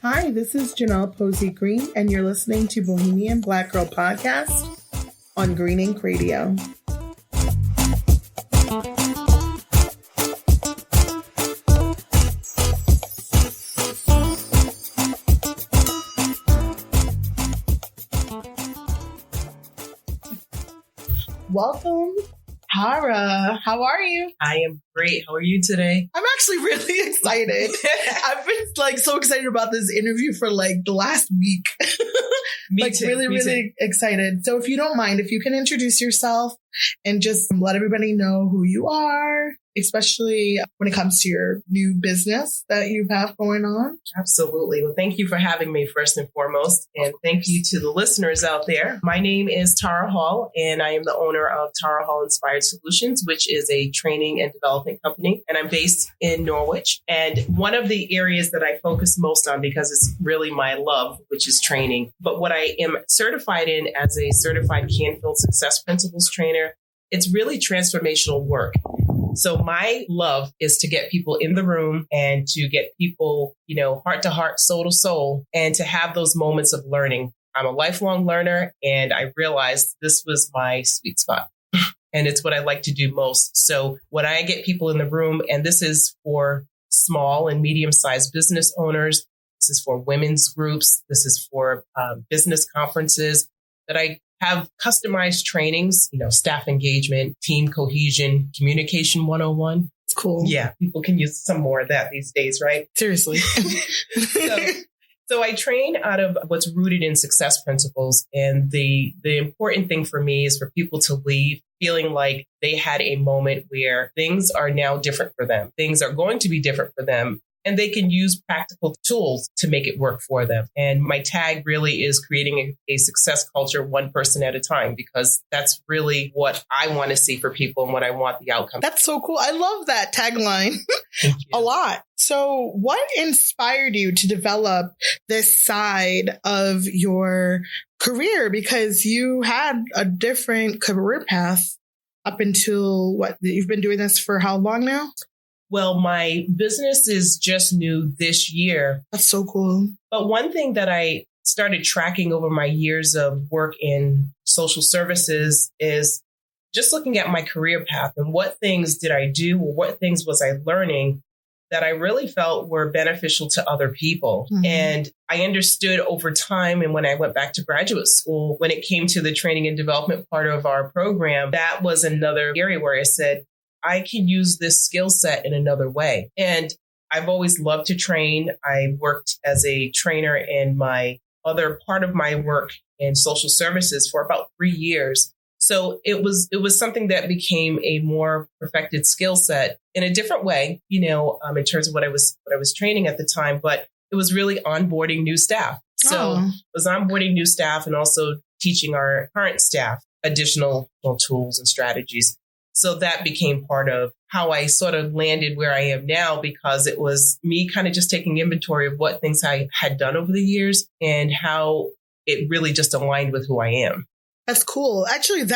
Hi, this is Janelle Posey Green, and you're listening to Bohemian Black Girl Podcast on Green Ink Radio. Welcome, Tara. How are you? I am great. How are you today? I'm actually really excited. I've been so excited about this interview for the last week. Me too. Really excited. So if you don't mind, if you can introduce yourself and just let everybody know who you are, especially when it comes to your new business that you have going on. Absolutely. Well, thank you for having me first and foremost. And thank you to the listeners out there. My name is Tara Hall, and I am the owner of Tara Hall Inspired Solutions, which is a training and development company. And I'm based in Norwich. And one of the areas that I focus most on, because it's really my love, which is training, but what I am certified in as a certified Canfield Success Principles trainer, it's really transformational work. So my love is to get people in the room and to get people, heart to heart, soul to soul, and to have those moments of learning. I'm a lifelong learner, and I realized this was my sweet spot. And it's what I like to do most. So when I get people in the room, and this is for small and medium-sized business owners, this is for women's groups, this is for business conferences, that I have customized trainings, staff engagement, team cohesion, communication 101. It's cool. Yeah, people can use some more of that these days, right? Seriously. So I train out of what's rooted in success principles. And the important thing for me is for people to leave feeling like they had a moment where things are now different for them. Things are going to be different for them. And they can use practical tools to make it work for them. And my tag really is creating a success culture one person at a time, because that's really what I want to see for people and what I want the outcome. That's so cool. I love that tagline a lot. So what inspired you to develop this side of your career? Because you had a different career path up until you've been doing this for how long now? Well, my business is just new this year. That's so cool. But one thing that I started tracking over my years of work in social services is just looking at my career path and what things did I do or what things was I learning that I really felt were beneficial to other people. Mm-hmm. And I understood over time, and when I went back to graduate school, when it came to the training and development part of our program, that was another area where I said, I can use this skill set in another way. And I've always loved to train. I worked as a trainer in my other part of my work in social services for about 3 years. So it was something that became a more perfected skill set in a different way, in terms of what I was training at the time. But it was really onboarding new staff. So it was onboarding new staff and also teaching our current staff additional tools and strategies. So that became part of how I sort of landed where I am now, because it was me kind of just taking inventory of what things I had done over the years and how it really just aligned with who I am. That's cool. Actually,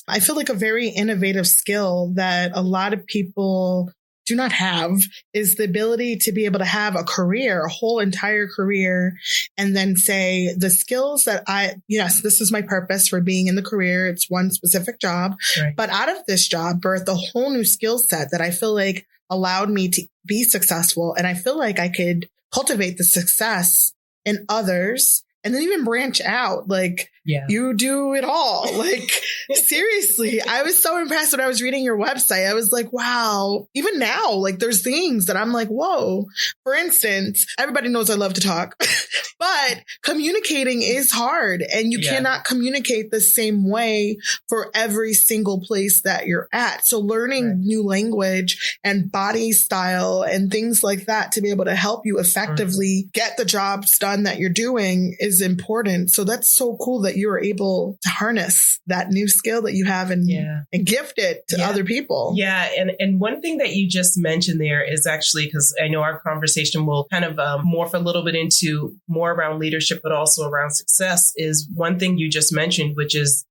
I feel like a very innovative skill that a lot of people do not have, is the ability to be able to have a career, a whole entire career, and then say the skills that yes, this is my purpose for being in the career. It's one specific job, right. But out of this job, birthed a whole new skill set that I feel like allowed me to be successful. And I feel like I could cultivate the success in others and then even branch out. You do it all. Seriously, I was so impressed when I was reading your website. I was like, wow, even now, there's things that I'm like, whoa. For instance, everybody knows I love to talk, but communicating is hard, and you cannot communicate the same way for every single place that you're at. So learning new language and body style and things like that to be able to help you effectively get the jobs done that you're doing is important. So that's so cool that you are able to harness that new skill that you have and gift it to other people. Yeah. And one thing that you just mentioned there is actually, because I know our conversation will kind of morph a little bit into more around leadership, but also around success, is one thing you just mentioned, which is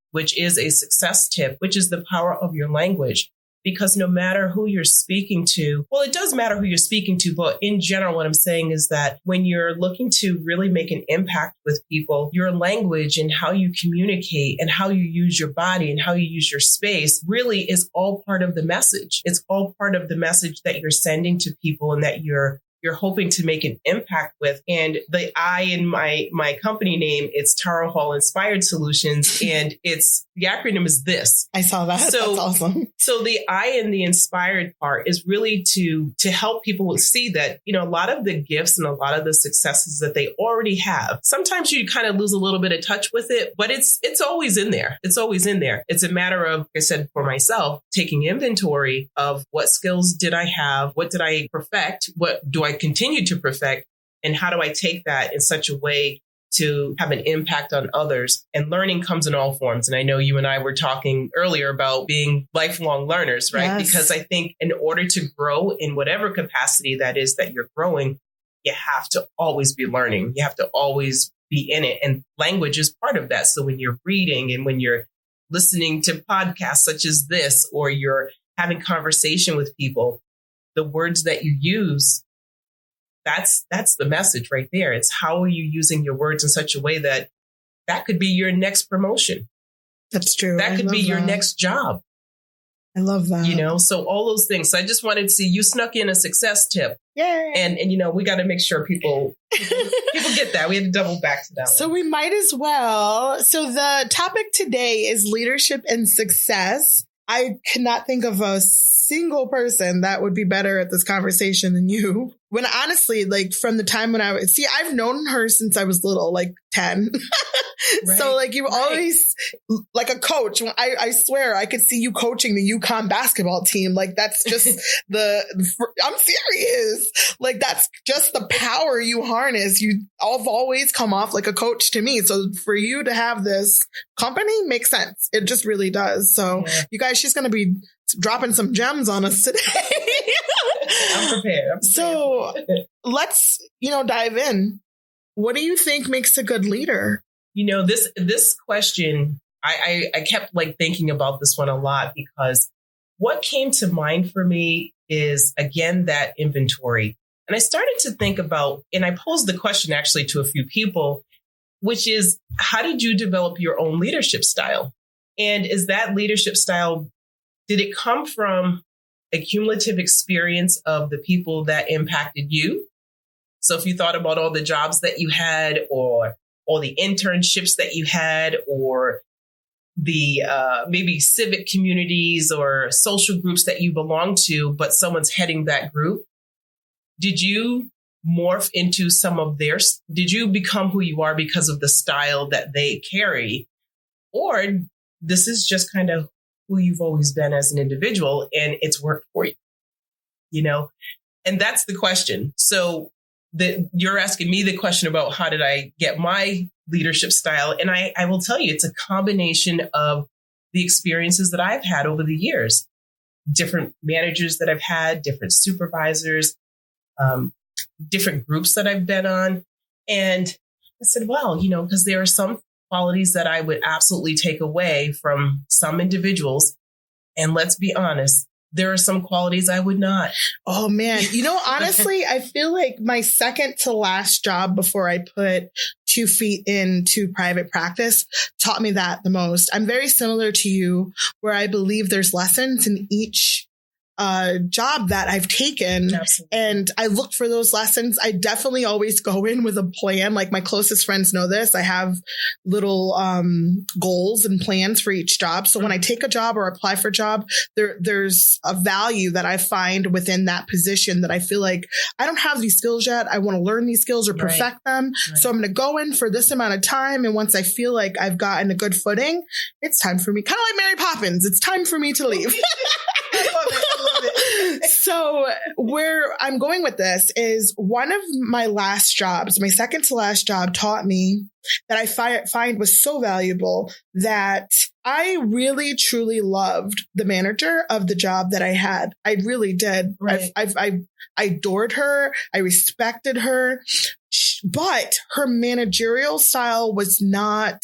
a success tip, which is the power of your language. because no matter who you're speaking to, well, it does matter who you're speaking to, but in general, what I'm saying is that when you're looking to really make an impact with people, your language and how you communicate and how you use your body and how you use your space really is all part of the message. It's all part of the message that you're sending to people and that you're hoping to make an impact with. And the I in my company name, it's Tara Hall Inspired Solutions. And the acronym is this. I saw that. So, that's awesome. So the I in the inspired part is really to help people see that, a lot of the gifts and a lot of the successes that they already have, sometimes you kind of lose a little bit of touch with it, but it's always in there. It's always in there. It's a matter of, like I said, for myself, taking inventory of what skills did I have? What did I perfect? What do I continue to perfect? And how do I take that in such a way to have an impact on others? And learning comes in all forms. And I know you and I were talking earlier about being lifelong learners, right? Yes. Because I think in order to grow in whatever capacity that is that you're growing, you have to always be learning. You have to always be in it. And language is part of that. So when you're reading and when you're listening to podcasts such as this, or you're having conversation with people, the words that you use, that's the message right there. It's how are you using your words in such a way that could be your next promotion. That's true. That could be your next job. I love that. So all those things. So I just wanted to see you snuck in a success tip. Yay. And we got to make sure people get that. We had to double back to that So one. we might as well. So the topic today is leadership and success. I cannot think of a single person that would be better at this conversation than you. When honestly, like from the time when I've known her since I was little, like 10. Right, so like you always, like a coach, I swear I could see you coaching the UConn basketball team. Like that's just I'm serious. Like that's just the power you harness. I've always come off like a coach to me. So for you to have this company makes sense. It just really does. So you guys, she's going to be dropping some gems on us today. I'm prepared. So let's, dive in. What do you think makes a good leader? This question, I kept like thinking about this one a lot, because what came to mind for me is, again, that inventory. And I started to think about, and I posed the question actually to a few people, which is, how did you develop your own leadership style? And is that leadership style, did it come from a cumulative experience of the people that impacted you? So if you thought about all the jobs that you had, or all the internships that you had, or the maybe civic communities or social groups that you belong to, but someone's heading that group, did you morph into did you become who you are because of the style that they carry? Or this is just kind of who you've always been as an individual and it's worked for you, And that's the question. So you're asking me the question about how did I get my leadership style? And I will tell you, it's a combination of the experiences that I've had over the years, different managers that I've had, different supervisors, different groups that I've been on. And I said, well, because there are some qualities that I would absolutely take away from some individuals. And let's be honest, there are some qualities I would not. Oh, man. Honestly, I feel like my second to last job before I put 2 feet into private practice taught me that the most. I'm very similar to you, where I believe there's lessons in each job that I've taken. Absolutely. And I look for those lessons. I definitely always go in with a plan. Like my closest friends know this. I have little goals and plans for each job. So when I take a job or apply for a job, there's a value that I find within that position that I feel like I don't have these skills yet. I want to learn these skills or perfect them. Right. So I'm going to go in for this amount of time. And once I feel like I've gotten a good footing, it's time for me. Kind of like Mary Poppins. It's time for me to leave. I love it. So where I'm going with this is one of my last jobs, my second to last job, taught me that I find was so valuable that I really, truly loved the manager of the job that I had. I really did. Right. I adored her. I respected her, but her managerial style was not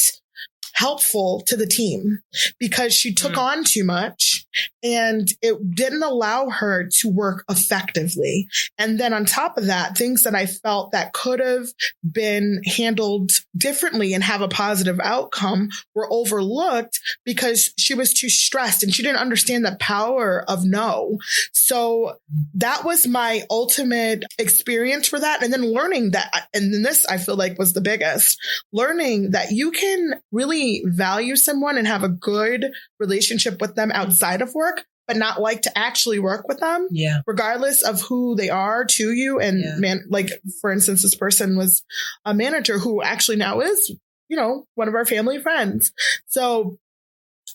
helpful to the team because she took on too much and it didn't allow her to work effectively. And then on top of that, things that I felt that could have been handled differently and have a positive outcome were overlooked because she was too stressed and she didn't understand the power of no. So that was my ultimate experience for that. And then learning that, and then this I feel like was the biggest, learning that you can really value someone and have a good relationship with them outside of work, but not like to actually work with them, regardless of who they are to you. And like, for instance, this person was a manager who actually now is, one of our family friends. So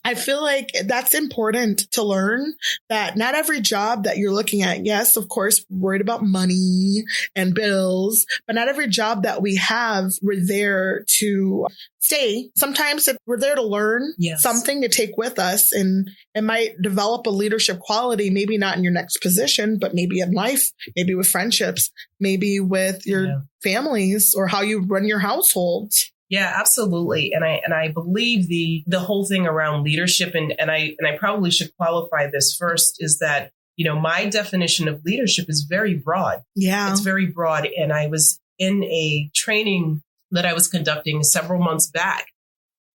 I feel like that's important to learn that not every job that you're looking at, yes, of course, worried about money and bills, but not every job that we have, we're there to stay. Sometimes we're there to learn something to take with us, and it might develop a leadership quality, maybe not in your next position, but maybe in life, maybe with friendships, maybe with your families or how you run your household. Yeah, absolutely. And I believe the whole thing around leadership, and I probably should qualify this first, is that, my definition of leadership is very broad. Yeah. It's very broad. And I was in a training that I was conducting several months back.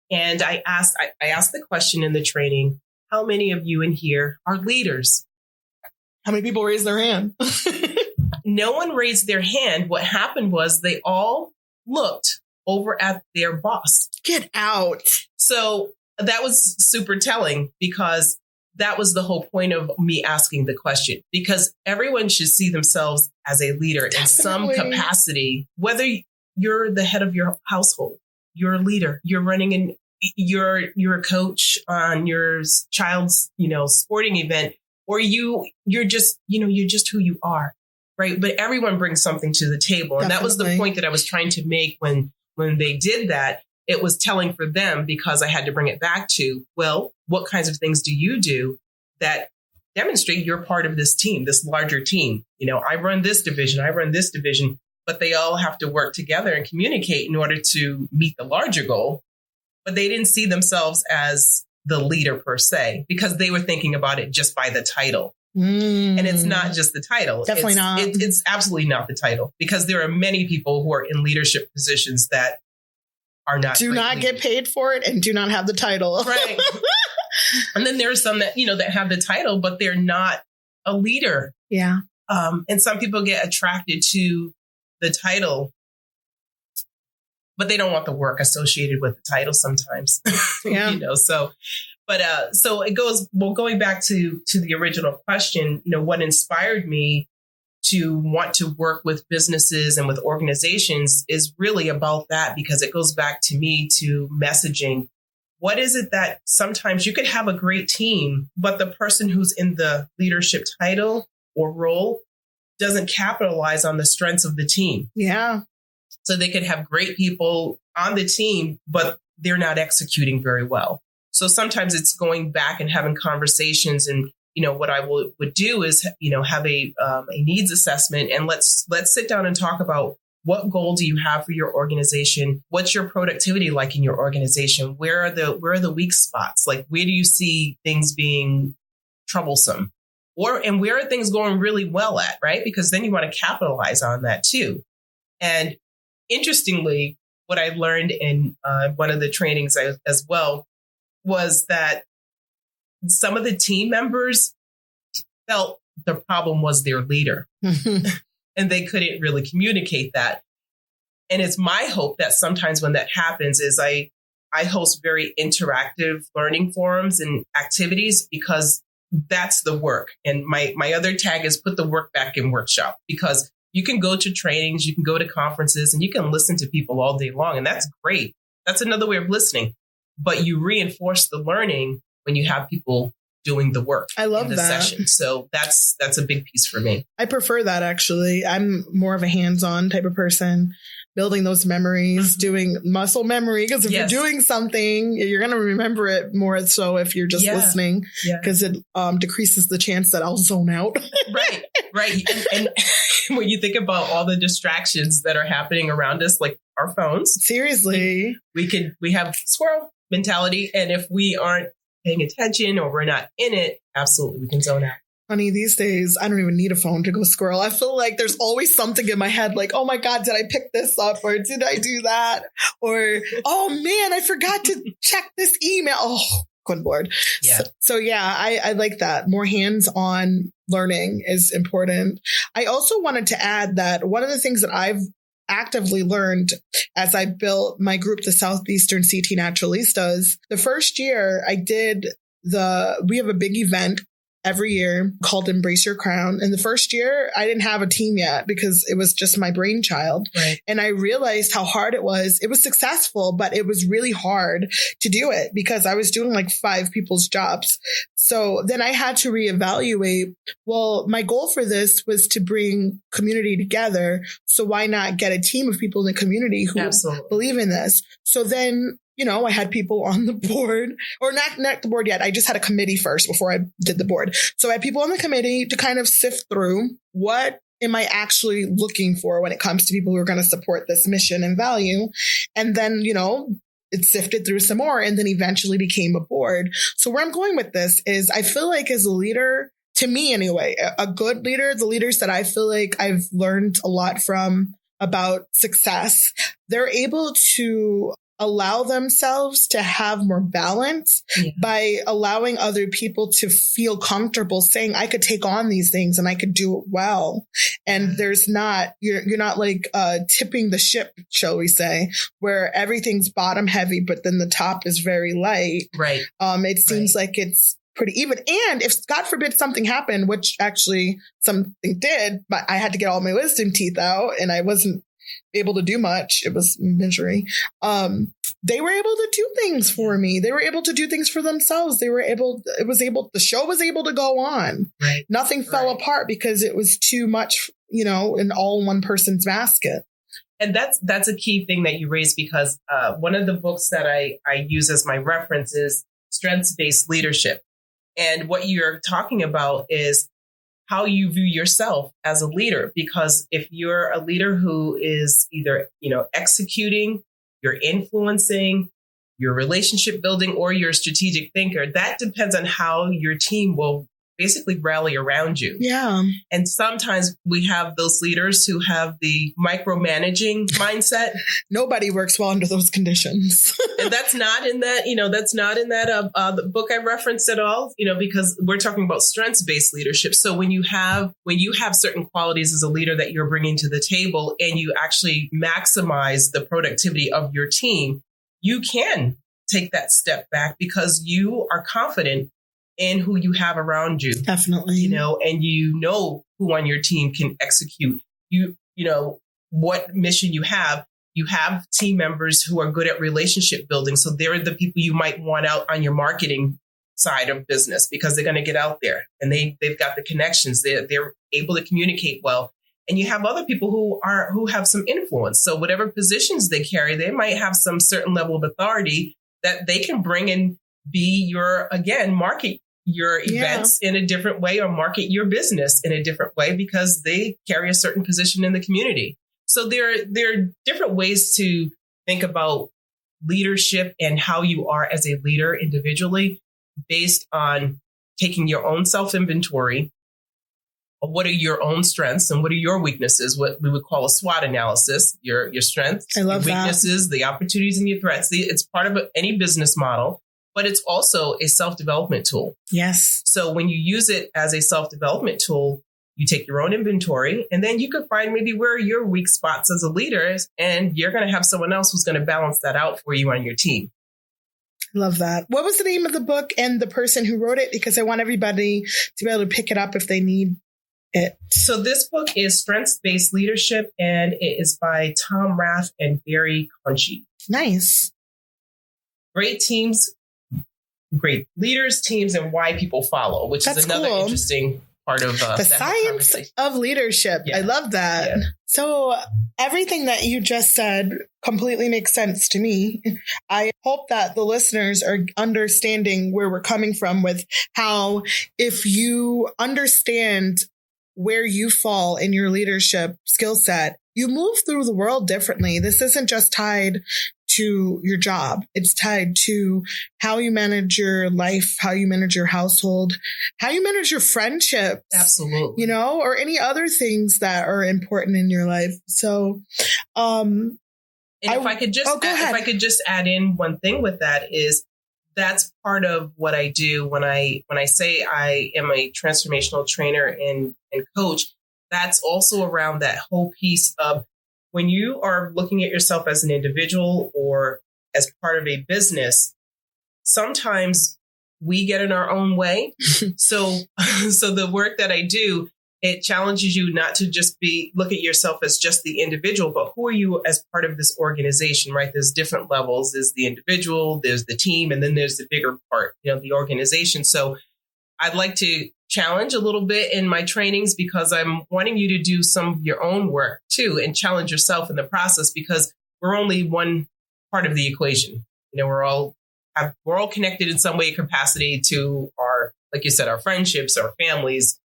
And I asked the question in the training, how many of you in here are leaders? How many people raised their hand? No one raised their hand. What happened was they all looked over at their boss. Get out. So that was super telling because that was the whole point of me asking the question, because everyone should see themselves as a leader in some capacity, whether you're the head of your household, you're a leader, you're running in, you're a coach on your child's, sporting event, or you're just who you are. Right. But everyone brings something to the table. And that was the point that I was trying to make when they did that. It was telling for them because I had to bring it back to, well, what kinds of things do you do that demonstrate you're part of this team, this larger team? I run this division, but they all have to work together and communicate in order to meet the larger goal. But they didn't see themselves as the leader per se, because they were thinking about it just by the title. And it's not just the title. Definitely not. It's absolutely not the title, because there are many people who are in leadership positions that are not. Do not get paid for it and do not have the title. Right. And then there are some that, that have the title, but they're not a leader. Yeah. And some people get attracted to the title, but they don't want the work associated with the title sometimes. Yeah. So it goes, going back to the original question, what inspired me to want to work with businesses and with organizations is really about that, because it goes back to me to messaging. What is it that sometimes you could have a great team, but the person who's in the leadership title or role doesn't capitalize on the strengths of the team. Yeah. So they could have great people on the team, but they're not executing very well. So sometimes it's going back and having conversations, and what I would do is have a needs assessment, and let's sit down and talk about what goal do you have for your organization? What's your productivity like in your organization? Where are the weak spots? Like, where do you see things being troublesome, and where are things going really well at? Right, because then you want to capitalize on that too. And interestingly, what I learned in one of the trainings as well was that some of the team members felt the problem was their leader and they couldn't really communicate that. And it's my hope that sometimes when that happens is I host very interactive learning forums and activities, because that's the work. And my other tag is put the work back in workshop, because you can go to trainings, you can go to conferences, and you can listen to people all day long. And that's great. That's another way of listening. But you reinforce the learning when you have people doing the work. I love that session. So that's a big piece for me. I prefer that, actually. I'm more of a hands-on type of person, building those memories, doing muscle memory. Because if you're doing something, you're going to remember it more so if you're just listening, because it decreases the chance that I'll zone out. Right. And when you think about all the distractions that are happening around us, like our phones. Seriously. We have squirrel. mentality. And if we aren't paying attention or we're not in it, absolutely, we can zone out. Honey, these days, I don't even need a phone to go squirrel. I feel like there's always something in my head like, oh my God, did I pick this up? Or did I do that? Or, oh man, I forgot to check this email. Oh, good Lord. Yeah. So yeah, I like that. More hands-on learning is important. I also wanted to add that one of the things that I've actively learned as I built my group, the Southeastern CT Naturalistas, the first year we have a big event every year called Embrace Your Crown. And the first year I didn't have a team yet because it was just my brainchild. Right. And I realized how hard it was. It was successful, but it was really hard to do it because I was doing like 5 people's jobs. So then I had to reevaluate. Well, my goal for this was to bring community together. So why not get a team of people in the community who Absolutely. believe in this? So then, I had people on the board, or not the board yet. I just had a committee first before I did the board. So I had people on the committee to kind of sift through what am I actually looking for when it comes to people who are going to support this mission and value. And then, it sifted through some more and then eventually became a board. So where I'm going with this is I feel like as a leader, to me anyway, a good leader, the leaders that I feel like I've learned a lot from about success, they're able to allow themselves to have more balance by allowing other people to feel comfortable saying, I could take on these things and I could do it well. And there's not, you're not like tipping the ship, shall we say, where everything's bottom heavy, but then the top is very light. Right. It seems like it's pretty even. And if God forbid something happened, which actually something did, but I had to get all my wisdom teeth out and I wasn't able to do much. It was misery. They were able to do things for me. They were able to do things for themselves. The show was able to go on. Right. Nothing fell apart because it was too much, in all one person's basket. And that's a key thing that you raised because one of the books that I use as my reference is Strengths-Based Leadership. And what you're talking about is how you view yourself as a leader, because if you're a leader who is either, executing, you're influencing, you're relationship building, or you're a strategic thinker, that depends on how your team will basically rally around you. Yeah. And sometimes we have those leaders who have the micromanaging mindset. Nobody works well under those conditions. And that's not in that, the book I referenced at all, because we're talking about strengths-based leadership. So when you have certain qualities as a leader that you're bringing to the table and you actually maximize the productivity of your team, you can take that step back because you are confident in who you have around you. Definitely. And who on your team can execute, what mission you have. You have team members who are good at relationship building. So they're the people you might want out on your marketing side of business because they're going to get out there and they've got the connections. They're able to communicate well. And you have other people who have some influence. So whatever positions they carry, they might have some certain level of authority that they can bring and be market your events in a different way or market your business in a different way because they carry a certain position in the community. So there are different ways to think about leadership and how you are as a leader individually based on taking your own self-inventory of what are your own strengths and what are your weaknesses, what we would call a SWOT analysis, your strengths, your weaknesses, the opportunities and your threats. It's part of any business model. But it's also a self-development tool. Yes. So when you use it as a self-development tool, you take your own inventory and then you could find maybe where are your weak spots as a leader and you're going to have someone else who's going to balance that out for you on your team. Love that. What was the name of the book and the person who wrote it? Because I want everybody to be able to pick it up if they need it. So this book is Strengths-Based Leadership and it is by Tom Rath and Barry Conchie. Nice. Great teams. Great leaders, teams, and why people follow, which is another interesting part of the science of leadership. Yeah. I love that. Yeah. So everything that you just said completely makes sense to me. I hope that the listeners are understanding where we're coming from with how if you understand where you fall in your leadership skill set, you move through the world differently. This isn't just tied to your job. It's tied to how you manage your life, how you manage your household, how you manage your friendships. Absolutely. You know, or any other things that are important in your life. So, and if I could just add in one thing with that is that's part of what I do when I say I am a transformational trainer and coach. That's also around that whole piece of when you are looking at yourself as an individual or as part of a business, sometimes we get in our own way. So the work that I do, it challenges you not to just look at yourself as just the individual, but who are you as part of this organization, right? There's different levels. There's the individual, there's the team, and then there's the bigger part, the organization. So I'd like to challenge a little bit in my trainings because I'm wanting you to do some of your own work too and challenge yourself in the process because we're only one part of the equation. We're all connected in some way, capacity to our, like you said, our friendships, our families,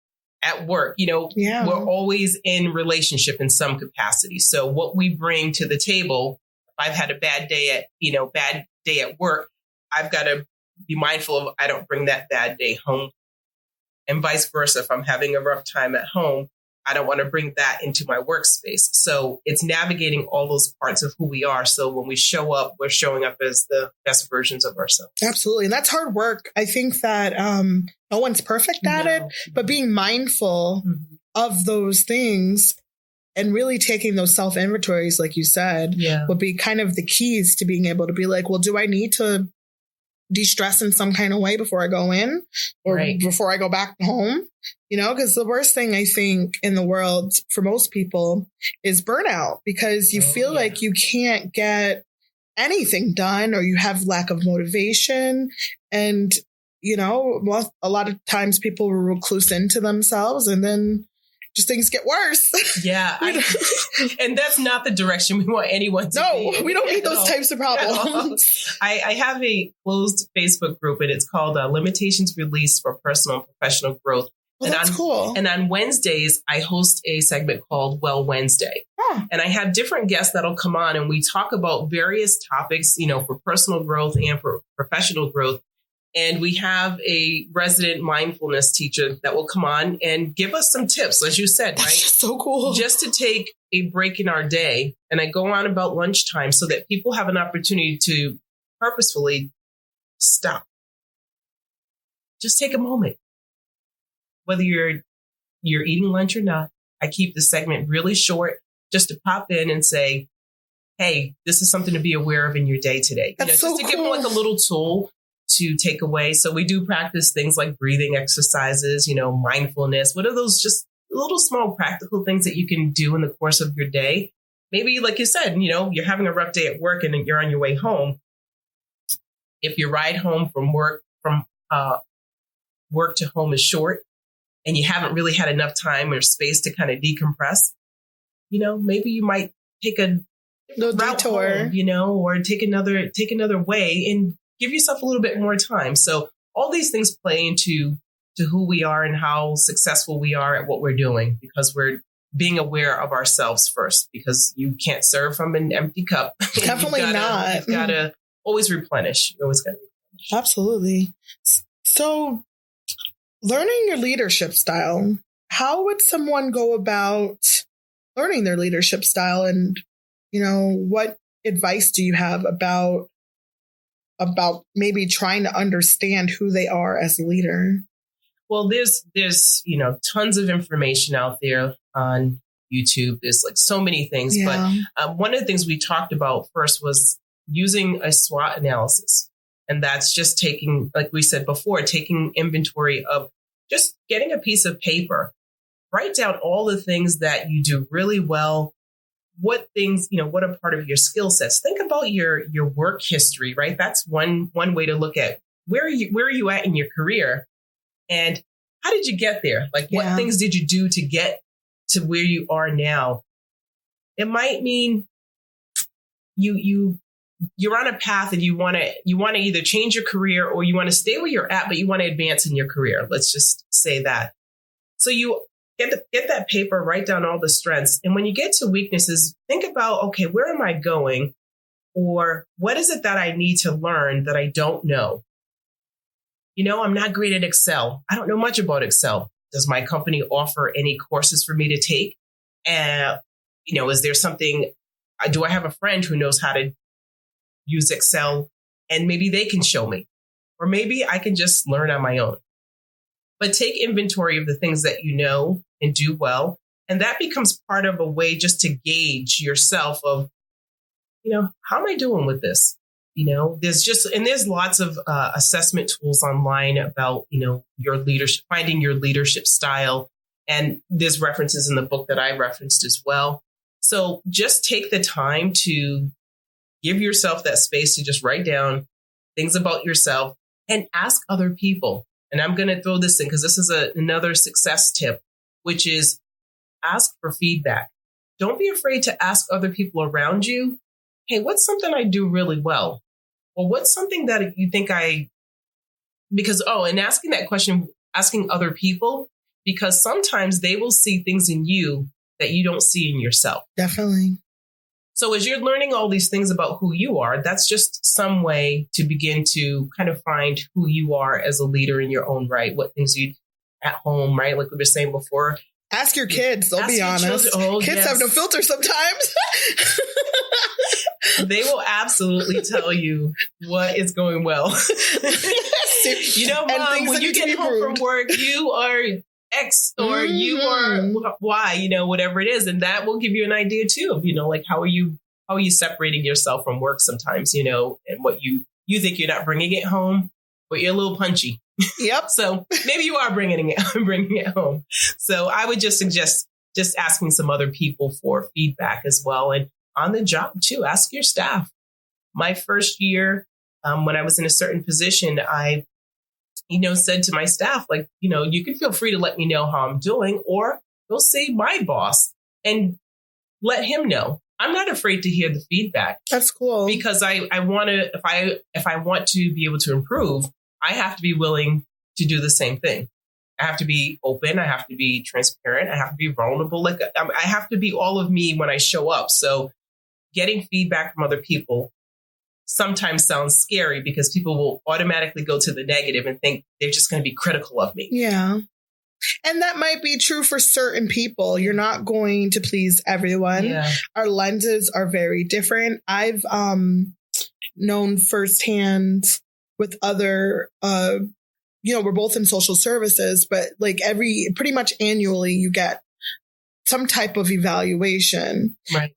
at work. We're always in relationship in some capacity. So what we bring to the table, if I've had a bad day at work, I've got to be mindful of I don't bring that bad day home. And vice versa. If I'm having a rough time at home, I don't want to bring that into my workspace. So it's navigating all those parts of who we are. So when we show up, we're showing up as the best versions of ourselves. Absolutely. And that's hard work. I think that no one's perfect at it, but being mindful of those things and really taking those self-inventories, like you said, would be kind of the keys to being able to be like, well, do I need to de-stress in some kind of way before I go in or before I go back home? Because the worst thing I think in the world for most people is burnout because you feel like you can't get anything done or you have lack of motivation. And, a lot of times people will recluse into themselves and then just things get worse. Yeah. And that's not the direction we want anyone to be. No, we don't need those types of problems. I have a closed Facebook group and it's called Limitations Released for Personal and Professional Growth. Well, that's cool. And on Wednesdays, I host a segment called Well Wednesday. And I have different guests that'll come on and we talk about various topics, for personal growth and for professional growth. And we have a resident mindfulness teacher that will come on and give us some tips, as you said, right? That's so cool. Just to take a break in our day. And I go on about lunchtime so that people have an opportunity to purposefully stop. Just take a moment. Whether you're eating lunch or not, I keep the segment really short just to pop in and say, hey, this is something to be aware of in your day today. That's so just to cool. give them like a little tool to take away. So we do practice things like breathing exercises, mindfulness. What are those just little small practical things that you can do in the course of your day? Maybe, like you said, you're having a rough day at work and you're on your way home. If your ride home from work to home is short and you haven't really had enough time or space to kind of decompress, maybe you might take a little detour, home, or take another way and give yourself a little bit more time. So all these things play into who we are and how successful we are at what we're doing because we're being aware of ourselves first because you can't serve from an empty cup. Definitely not. You've got to always replenish. You always got to replenish. Absolutely. So learning your leadership style, how would someone go about learning their leadership style? And, what advice do you have about maybe trying to understand who they are as a leader? Well, there's tons of information out there on YouTube. There's like so many things. Yeah. But one of the things we talked about first was using a SWOT analysis. And that's just taking, like we said before, taking inventory of just getting a piece of paper. Write down all the things that you do really well. What things, what are part of your skill sets? Think about your work history, right? That's one way to look at where are you at in your career and how did you get there? Like what things did you do to get to where you are now? It might mean you're on a path and you want to either change your career or you want to stay where you're at, but you want to advance in your career. Let's just say that. So you get that paper, write down all the strengths. And when you get to weaknesses, think about, okay, where am I going? Or what is it that I need to learn that I don't know? I'm not great at Excel. I don't know much about Excel. Does my company offer any courses for me to take? Is there something, do I have a friend who knows how to use Excel and maybe they can show me, or maybe I can just learn on my own. But take inventory of the things that you know and do well. And that becomes part of a way just to gauge yourself of, how am I doing with this? There's lots of assessment tools online about, your leadership, finding your leadership style. And there's references in the book that I referenced as well. So just take the time to give yourself that space to just write down things about yourself and ask other people. And I'm going to throw this in because this is another success tip, which is ask for feedback. Don't be afraid to ask other people around you, hey, what's something I do really well? Or what's something that you think and asking that question, asking other people, because sometimes they will see things in you that you don't see in yourself. Definitely. So as you're learning all these things about who you are, that's just some way to begin to kind of find who you are as a leader in your own right. What things you at home, right? Like we were saying before. Ask your kids. They'll be honest. Kids have no filter sometimes. They will absolutely tell you what is going well. Mom, when you get home from work, you are X or you are Y, whatever it is. And that will give you an idea too of, like, how are you separating yourself from work sometimes, and what you think you're not bringing it home, but you're a little punchy. Yep. So maybe you are bringing it home. So I would just suggest just asking some other people for feedback as well. And on the job too, ask your staff. My first year, when I was in a certain position, I said to my staff, like, you can feel free to let me know how I'm doing, or go see my boss and let him know. I'm not afraid to hear the feedback. That's cool. Because I want to, if I want to be able to improve, I have to be willing to do the same thing. I have to be open. I have to be transparent. I have to be vulnerable. Like I have to be all of me when I show up. So getting feedback from other people sometimes sounds scary because people will automatically go to the negative and think they're just going to be critical of me. Yeah. And that might be true for certain people. You're not going to please everyone. Yeah. Our lenses are very different. I've known firsthand with other, we're both in social services, but like pretty much annually you get some type of evaluation. Right.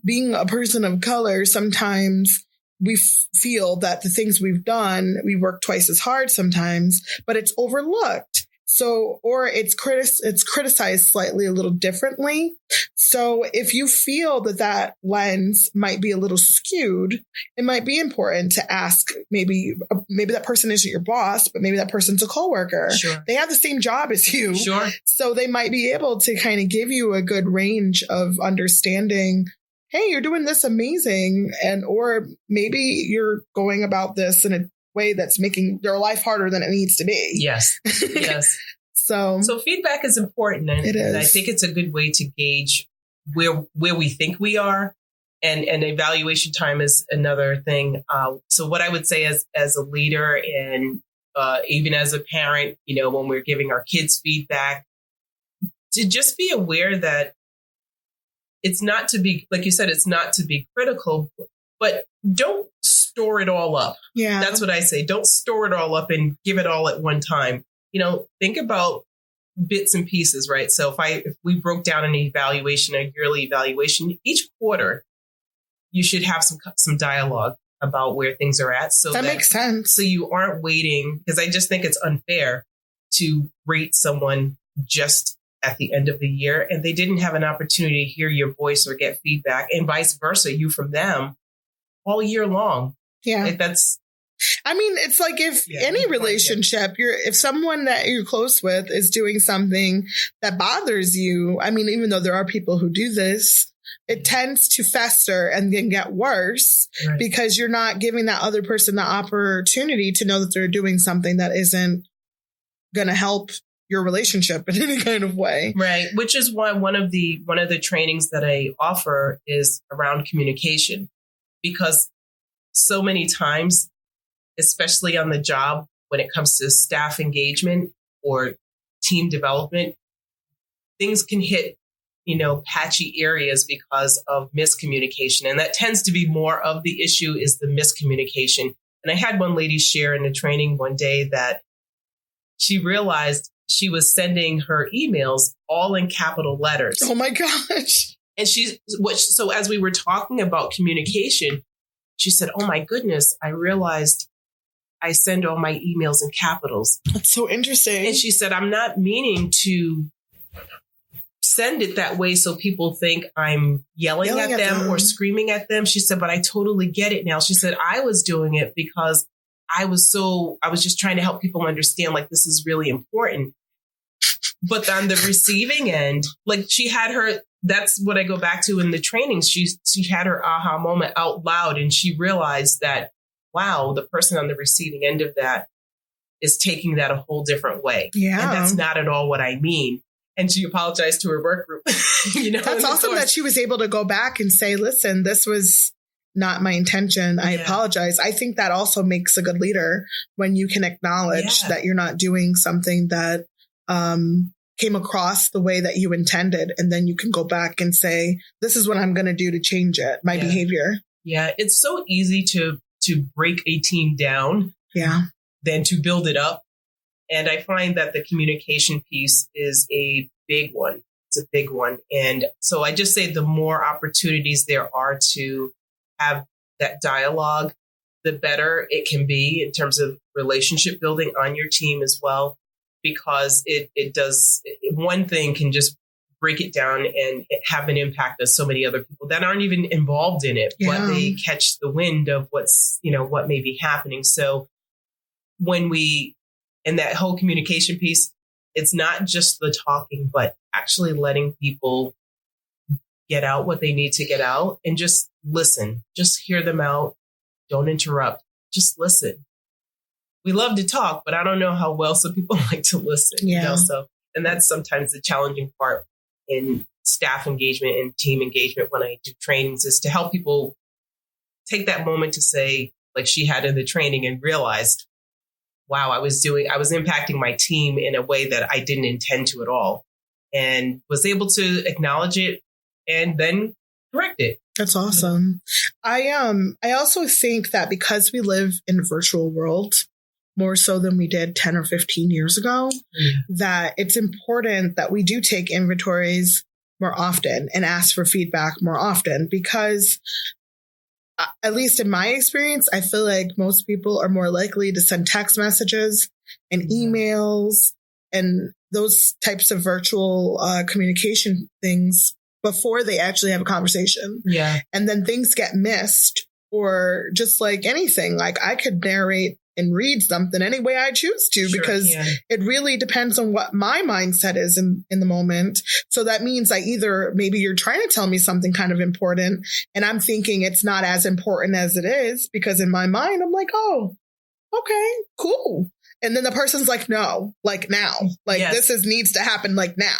Being a person of color, sometimes we feel that the things we've done, we work twice as hard sometimes, but it's overlooked. So, or it's criticized slightly a little differently. So if you feel that lens might be a little skewed, it might be important to ask, maybe that person isn't your boss, but maybe that person's a coworker. Sure. They have the same job as you. Sure. So they might be able to kind of give you a good range of understanding. Hey, you're doing this amazing. Or maybe you're going about this in a way that's making their life harder than it needs to be. Yes. Yes. So feedback is important. And, it is. And I think it's a good way to gauge where we think we are. And evaluation time is another thing. So what I would say as a leader and even as a parent, when we're giving our kids feedback, to just be aware that it's not to be, like you said, it's not to be critical, but don't store it all up. Yeah. That's what I say. Don't store it all up and give it all at one time. Think about bits and pieces, right? So if we broke down an evaluation, a yearly evaluation, each quarter, you should have some dialogue about where things are at. So that makes sense. So you aren't waiting, because I just think it's unfair to rate someone just at the end of the year and they didn't have an opportunity to hear your voice or get feedback, and vice versa, you from them all year long. Yeah. It's like if any relationship, if someone that you're close with is doing something that bothers you, even though there are people who do this, it tends to fester and then get worse, right? Because you're not giving that other person the opportunity to know that they're doing something that isn't going to help your relationship in any kind of way. Right. Which is why one of the trainings that I offer is around communication. because so many times, especially on the job, when it comes to staff engagement or team development, things can hit, patchy areas because of miscommunication. And that tends to be more of the issue, is the miscommunication. And I had one lady share in a training one day that she realized she was sending her emails all in capital letters. Oh my gosh. And so as we were talking about communication, she said, oh my goodness, I realized I send all my emails in capitals. That's so interesting. And she said, I'm not meaning to send it that way so people think I'm yelling at them or screaming at them. She said, but I totally get it now. She said, I was doing it because I was just trying to help people understand, like, this is really important. But on the receiving end, like, that's what I go back to in the trainings. She had her aha moment out loud, and she realized that, wow, the person on the receiving end of that is taking that a whole different way. Yeah. And that's not at all what I mean. And she apologized to her work group. That's awesome that she was able to go back and say, listen, this was not my intention. I apologize. I think that also makes a good leader, when you can acknowledge that you're not doing something that came across the way that you intended. And then you can go back and say, this is what I'm going to do to change it, my behavior. Yeah. It's so easy to break a team down than to build it up. And I find that the communication piece is a big one. It's a big one. And so I just say the more opportunities there are to have that dialogue, the better it can be in terms of relationship building on your team as well, because it does, one thing can just break it down and have an impact on so many other people that aren't even involved in it, but they catch the wind of what may be happening. So and that whole communication piece, it's not just the talking, but actually letting people get out what they need to get out and just listen, just hear them out. Don't interrupt, just listen. We love to talk, but I don't know how well some people like to listen. Yeah. And that's sometimes the challenging part in staff engagement and team engagement when I do trainings, is to help people take that moment to say, like she had in the training, and realized, wow, I was impacting my team in a way that I didn't intend to at all, and was able to acknowledge it and then correct it. That's awesome. I also think that because we live in a virtual world more so than we did 10 or 15 years ago, that it's important that we do take inventories more often and ask for feedback more often, because at least in my experience, I feel like most people are more likely to send text messages and emails and those types of virtual communication things before they actually have a conversation. Yeah. And then things get missed, or just like anything, like I could narrate and read something any way I choose to, because it really depends on what my mindset is in the moment. So that means maybe you're trying to tell me something kind of important, and I'm thinking it's not as important as it is, because in my mind, I'm like, oh, okay, cool. And then the person's like, no, like now, like this needs to happen like now.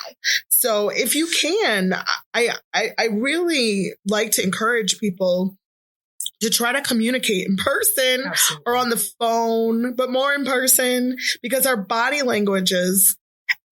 So if you can, I really like to encourage people to try to communicate in person or on the phone, but more in person, because our body languages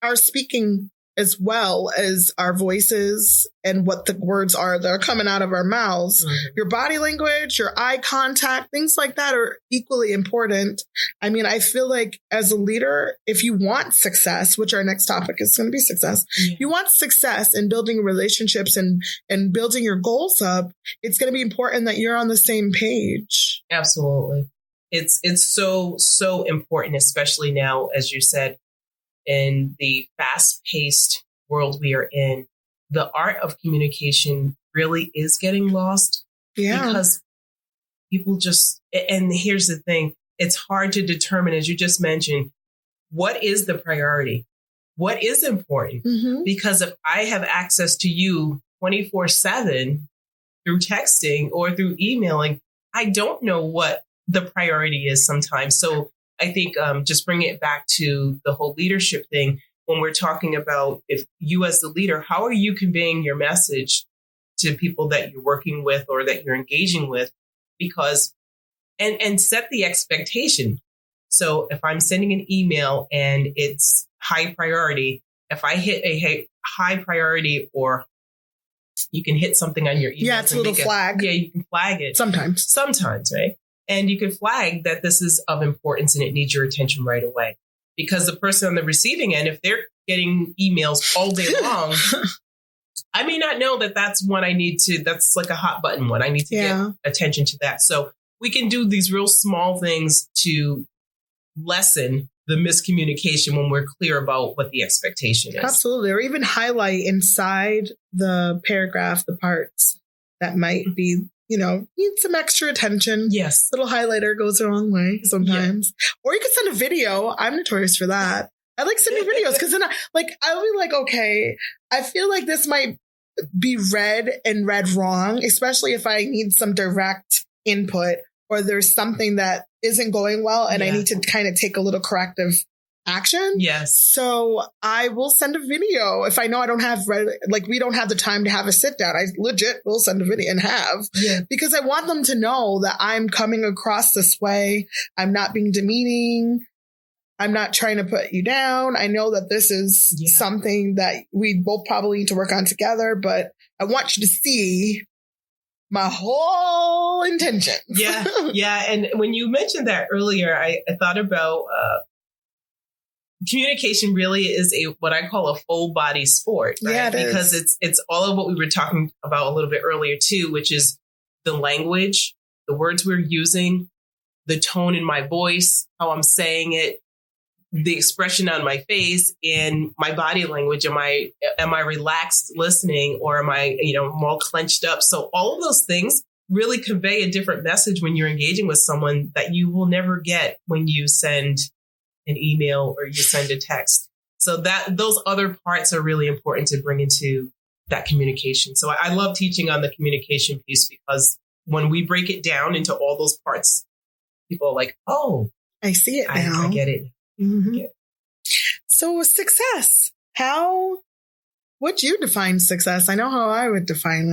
are speaking as well as our voices and what the words are that are coming out of our mouths. Mm-hmm. Your body language, your eye contact, things like that are equally important. I mean, I feel like as a leader, if you want success, which our next topic is going to be success, if you want success in building relationships and building your goals up, it's going to be important that you're on the same page. Absolutely. It's so important, especially now, as you said, in the fast-paced world we are in. The art of communication really is getting lost because people and here's the thing, it's hard to determine, as you just mentioned, what is the priority? What is important? Mm-hmm. Because if I have access to you 24/7 through texting or through emailing, I don't know what the priority is sometimes. So I think just bring it back to the whole leadership thing. When we're talking about, if you as the leader, how are you conveying your message to people that you're working with or that you're engaging with? because, and set the expectation. So if I'm sending an email and it's high priority, if I hit a high priority, or you can hit something on your email. Yeah, it's a little flag. Yeah, you can flag it. Sometimes, right? And you can flag that this is of importance and it needs your attention right away. Because the person on the receiving end, if they're getting emails all day long, I may not know that that's one I need to, that's like a hot button one. I need to get attention to that. So we can do these real small things to lessen the miscommunication when we're clear about what the expectation is. Absolutely. Or even highlight inside the paragraph the parts that might be, need some extra attention. Yes. Little highlighter goes a long way sometimes. Yeah. Or you could send a video. I'm notorious for that. I like sending videos because then I'll be like, okay, I feel like this might be read wrong, especially if I need some direct input or there's something that isn't going well and I need to kind of take a little corrective action. Yes. So I will send a video if I know I don't have we don't have the time to have a sit down. I legit will send a video and because I want them to know that I'm coming across this way. I'm not being demeaning. I'm not trying to put you down. I know that this is something that we both probably need to work on together, but I want you to see my whole intention. Yeah. And when you mentioned that earlier, I thought about communication really is what I call a full body sport, right? Yeah, because it's all of what we were talking about a little bit earlier too, which is the language, the words we're using, the tone in my voice, how I'm saying it, the expression on my face, and my body language. Am I relaxed listening, or am I, more clenched up? So all of those things really convey a different message when you're engaging with someone that you will never get when you send an email or you send a text. So those other parts are really important to bring into that communication. So I love teaching on the communication piece, because when we break it down into all those parts, people are like, oh, I see it now. I get it. Mm-hmm. So success, how would you define success? I know how I would define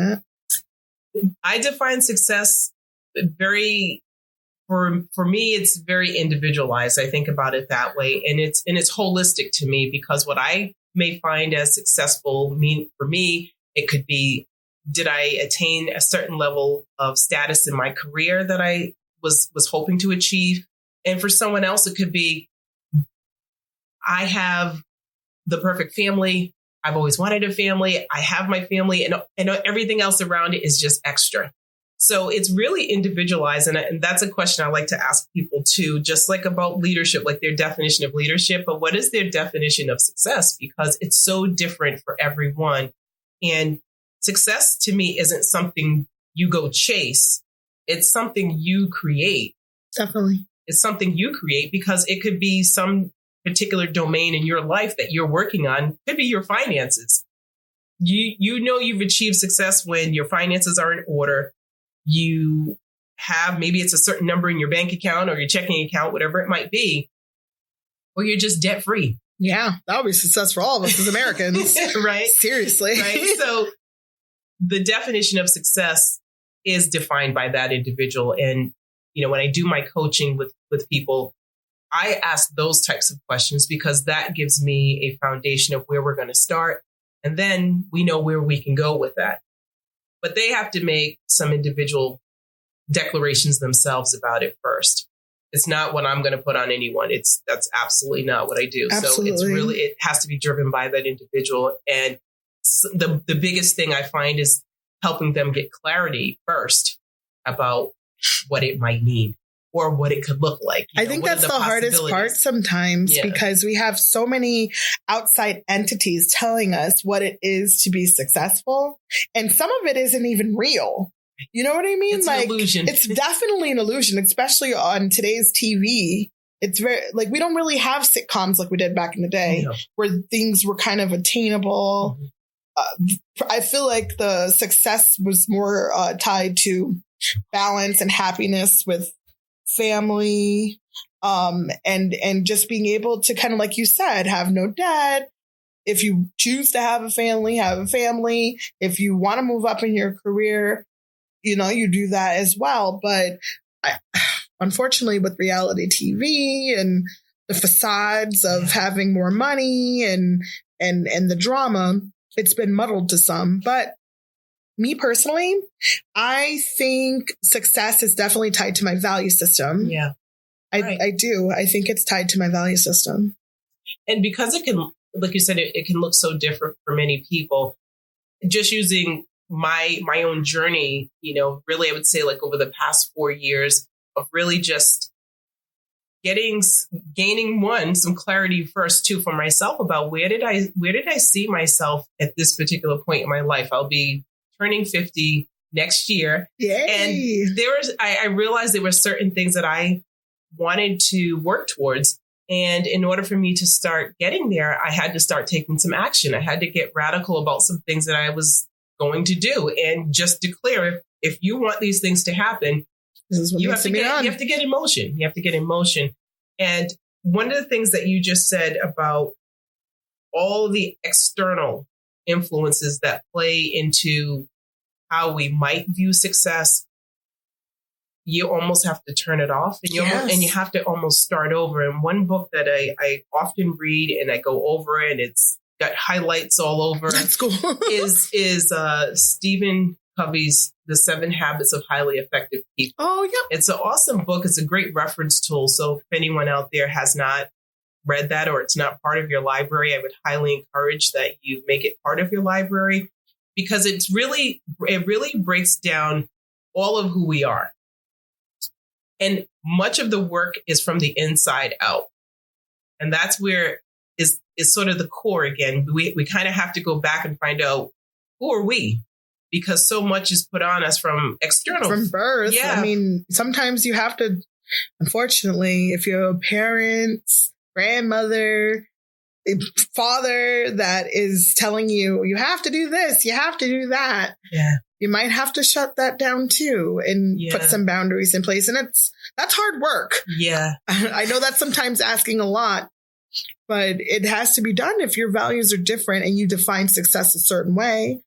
it. I define success for me, it's very individualized. I think about it that way. And it's holistic to me, because what I may find as successful for me, it could be, did I attain a certain level of status in my career that I was hoping to achieve? And for someone else, it could be, I have the perfect family. I've always wanted a family. I have my family, and everything else around it is just extra. So it's really individualized. And that's a question I like to ask people too, just like about leadership, like their definition of leadership, but what is their definition of success? Because it's so different for everyone. And success to me isn't something you go chase. It's something you create. Definitely. It's something you create, because it could be some particular domain in your life that you're working on. It could be your finances. You know you've achieved success when your finances are in order. You have, maybe it's a certain number in your bank account or your checking account, whatever it might be, or you're just debt free. Yeah, that would be success for all of us as Americans. Right? Seriously. Right. So the definition of success is defined by that individual. And, when I do my coaching with people, I ask those types of questions, because that gives me a foundation of where we're going to start. And then we know where we can go with that. But they have to make some individual declarations themselves about it first. It's not what I'm going to put on anyone. That's absolutely not what I do. Absolutely. So it has to be driven by that individual. And the biggest thing I find is helping them get clarity first about what it might mean or what it could look like. I think that's the hardest part sometimes, because we have so many outside entities telling us what it is to be successful. And some of it isn't even real. You know what I mean? It's an illusion. It's definitely an illusion, especially on today's TV. It's very we don't really have sitcoms like we did back in the day, where things were kind of attainable. I feel like the success was more tied to balance and happiness with family, and just being able to kind of, like you said, have no debt. If you choose to have a family, have a family. If you want to move up in your career, you do that as well. But unfortunately, with reality TV and the facades of having more money and the drama, it's been muddled to some. But me personally, I think success is definitely tied to my value system. Yeah. Right. I do. I think it's tied to my value system. And because it can, like you said, it can look so different for many people. Just using my own journey, really, I would say like over the past 4 years of really just gaining some clarity first too for myself about where did I see myself at this particular point in my life. I'll be turning 50 next year. Yay. And I realized there were certain things that I wanted to work towards. And in order for me to start getting there, I had to start taking some action. I had to get radical about some things that I was going to do and just declare, if you want these things to happen, you have to get emotion. You have to get emotion. And one of the things that you just said about all the external influences that play into how we might view success, you almost have to turn it off and you have to almost start over. And one book that I often read and I go over and it's got highlights all over. That's cool. is Stephen Covey's The 7 Habits of Highly Effective People. Oh, yeah. It's an awesome book. It's a great reference tool. So if anyone out there has not read that or it's not part of your library, I would highly encourage that you make it part of your library because it really breaks down all of who we are. And much of the work is from the inside out. And that's where is sort of the core again. We kind of have to go back and find out who are we? Because so much is put on us from external. From birth. Yeah. I mean, sometimes you have to, unfortunately, if you're a parent, grandmother, father that is telling you, you have to do this, you have to do that. Yeah. You might have to shut that down too and put some boundaries in place. And that's hard work. Yeah. I know that's sometimes asking a lot, but it has to be done if your values are different and you define success a certain way.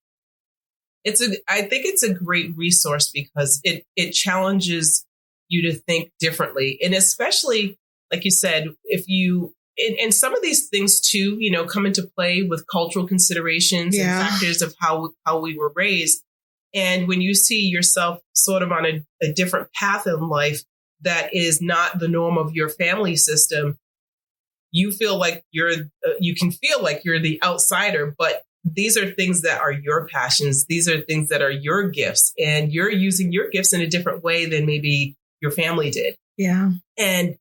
I think it's a great resource because it challenges you to think differently. And especially, like you said, if you, and some of these things too, come into play with cultural considerations and factors of how we were raised. And when you see yourself sort of on a different path in life that is not the norm of your family system, you feel like you can feel like you're the outsider, but these are things that are your passions. These are things that are your gifts, and you're using your gifts in a different way than maybe your family did. Yeah. And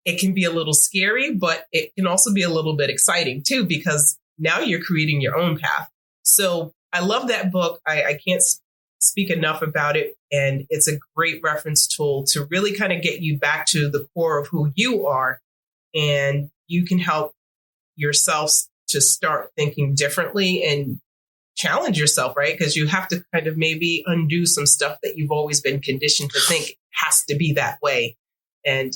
it can be a little scary, but it can also be a little bit exciting too, because now you're creating your own path. So I love that book. I can't speak enough about it. And it's a great reference tool to really kind of get you back to the core of who you are. And you can help yourself to start thinking differently and challenge yourself, right? Because you have to kind of maybe undo some stuff that you've always been conditioned to think has to be that way. And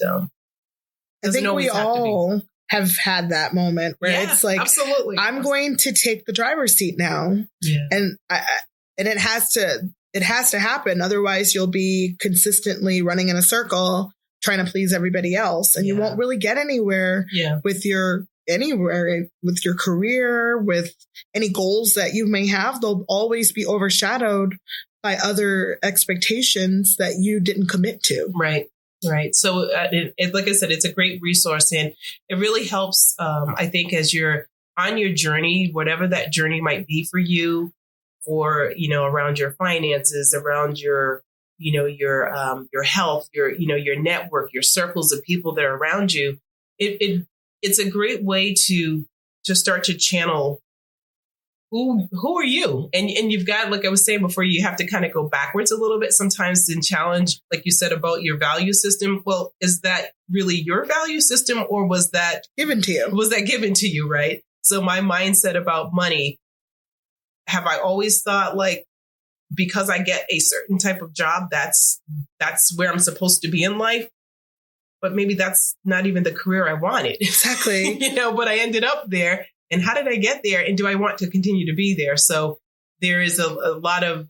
I think we all have had that moment where it's like, absolutely. I'm going to take the driver's seat now. Yeah. And it has to happen. Otherwise you'll be consistently running in a circle trying to please everybody else. And you won't really get anywhere with your career, with any goals that you may have. They'll always be overshadowed by other expectations that you didn't commit to. Right. So like I said, it's a great resource, and it really helps. I think as you're on your journey, whatever that journey might be for you, or, around your finances, around your health, your network, your circles of people that are around you. It's a great way to start to channel who are you? And you've got, like I was saying before, you have to kind of go backwards a little bit sometimes and challenge, like you said, about your value system. Well, is that really your value system, or was that given to you? Right? So my mindset about money, have I always thought like, because I get a certain type of job, that's where I'm supposed to be in life? But maybe that's not even the career I wanted. Exactly. But I ended up there. And how did I get there? And do I want to continue to be there? So there is a lot of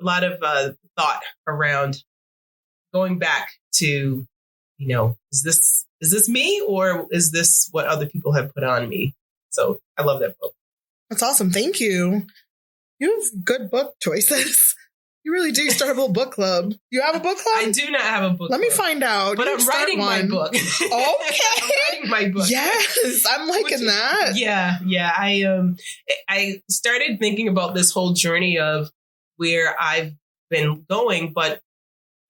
thought around going back to, is this me or is this what other people have put on me? So I love that book. That's awesome. Thank you. You have good book choices. You really do start a whole book club. You have a book club? I do not have a book club. Let me find out. But I'm writing my book. Okay. I'm writing my book. Yes, I'm liking that. Yeah. I started thinking about this whole journey of where I've been going. But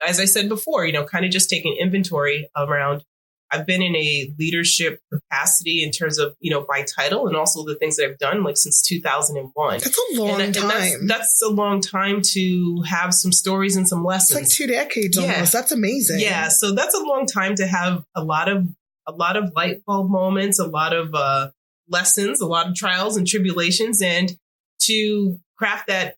as I said before, kind of just taking inventory around. I've been in a leadership capacity in terms of, by title and also the things that I've done since 2001. That's a long time. That's a long time to have some stories and some lessons. It's like 2 decades almost. That's amazing. Yeah. So that's a long time to have a lot of light bulb moments, a lot of lessons, a lot of trials and tribulations, and to craft that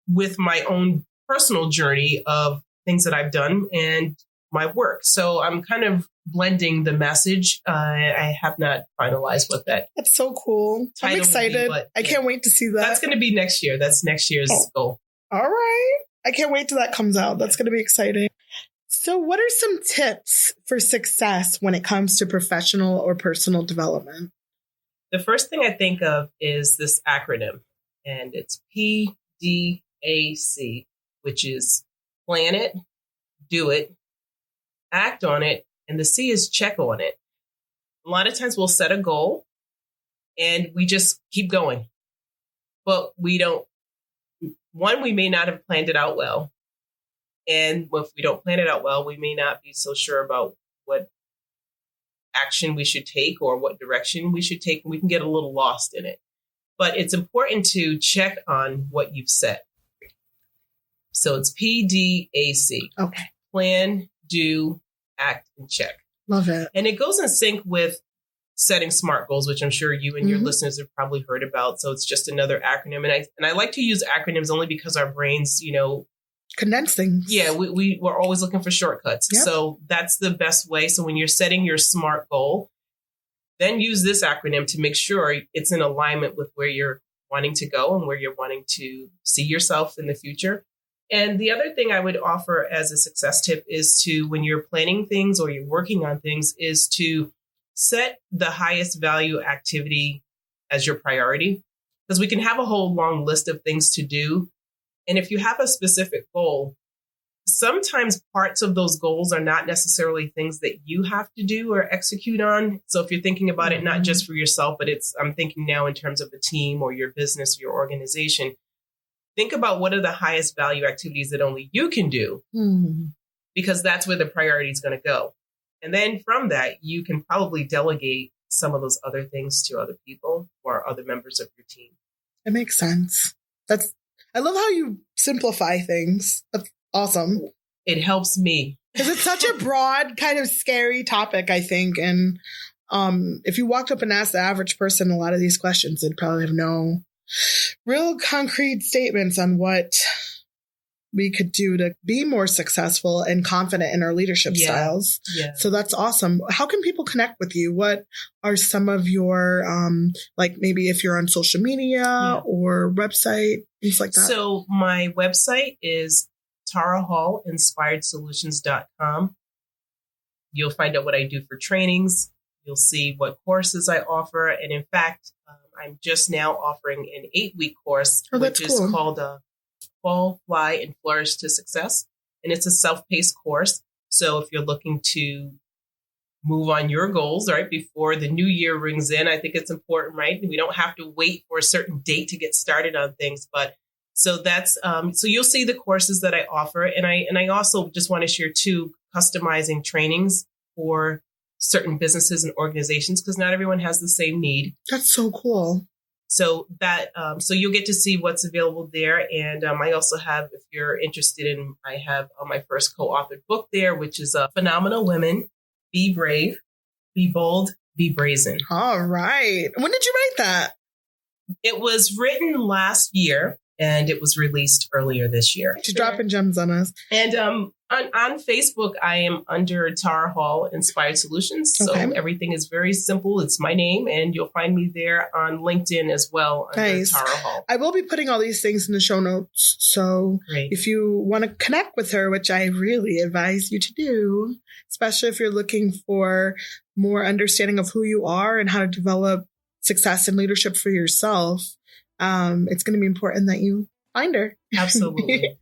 with my own personal journey of things that I've done and my work. So I'm kind of blending the message. I have not finalized what that. That's so cool. I'm excited. I can't wait to see that. That's going to be next year. That's next year's goal. All right. I can't wait till that comes out. That's going to be exciting. So what are some tips for success when it comes to professional or personal development? The first thing I think of is this acronym, and it's PDAC, which is plan it, do it, act on it, and the C is check on it. A lot of times we'll set a goal and we just keep going. But we may not have planned it out well. And if we don't plan it out well, we may not be so sure about what action we should take or what direction we should take. And we can get a little lost in it. But it's important to check on what you've set. So it's PDAC. Okay. Plan, do, act, and check. Love it. And it goes in sync with setting SMART goals, which I'm sure you and your listeners have probably heard about. So it's just another acronym. And I like to use acronyms only because our brains, condense things. Yeah, we're always looking for shortcuts. Yep. So that's the best way. So when you're setting your SMART goal, then use this acronym to make sure it's in alignment with where you're wanting to go and where you're wanting to see yourself in the future. And the other thing I would offer as a success tip is to, when you're planning things or you're working on things, is to set the highest value activity as your priority. Because we can have a whole long list of things to do. And if you have a specific goal, sometimes parts of those goals are not necessarily things that you have to do or execute on. So if you're thinking about it, not just for yourself, but I'm thinking now in terms of a team or your business, or your organization. Think about what are the highest value activities that only you can do, because that's where the priority is going to go. And then from that, you can probably delegate some of those other things to other people or other members of your team. It makes sense. I love how you simplify things. That's awesome. It helps me. Because it's such a broad, kind of scary topic, I think. And if you walked up and asked the average person a lot of these questions, they'd probably have no real concrete statements on what we could do to be more successful and confident in our leadership styles. Yeah. So that's awesome. How can people connect with you? What are some of your, maybe if you're on social media or website, things like that? So my website is tarahallinspiredsolutions.com. You'll find out what I do for trainings. You'll see what courses I offer. And in fact, I'm just now offering an 8-week course, which is called Fall, Fly, and Flourish to Success. And it's a self-paced course. So if you're looking to move on your goals, right, before the new year rings in, I think it's important, right? We don't have to wait for a certain date to get started on things. But so that's, so you'll see the courses that I offer. And I also just want to share 2 customizing trainings for certain businesses and organizations, because not everyone has the same need. That's so cool. So that, so you'll get to see what's available there. And I also have, if you're interested I have my first co-authored book there, which is Phenomenal Women, Be Brave, Be Bold, Be Brazen. All right. When did you write that? It was written last year. and it was released earlier this year. She's dropping gems on us. And on Facebook, I am under Tara Hall Inspired Solutions. So everything is very simple. It's my name, and you'll find me there on LinkedIn as well under Tara Hall. I will be putting all these things in the show notes. So if you want to connect with her, which I really advise you to do, especially if you're looking for more understanding of who you are and how to develop success and leadership for yourself, it's going to be important that you find her. Absolutely.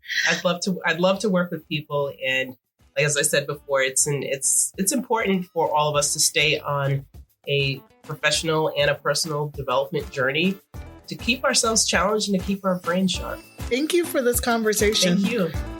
I'd love to work with people. And like, as I said before, it's important for all of us to stay on a professional and a personal development journey to keep ourselves challenged and to keep our brain sharp. Thank you for this conversation. Thank you.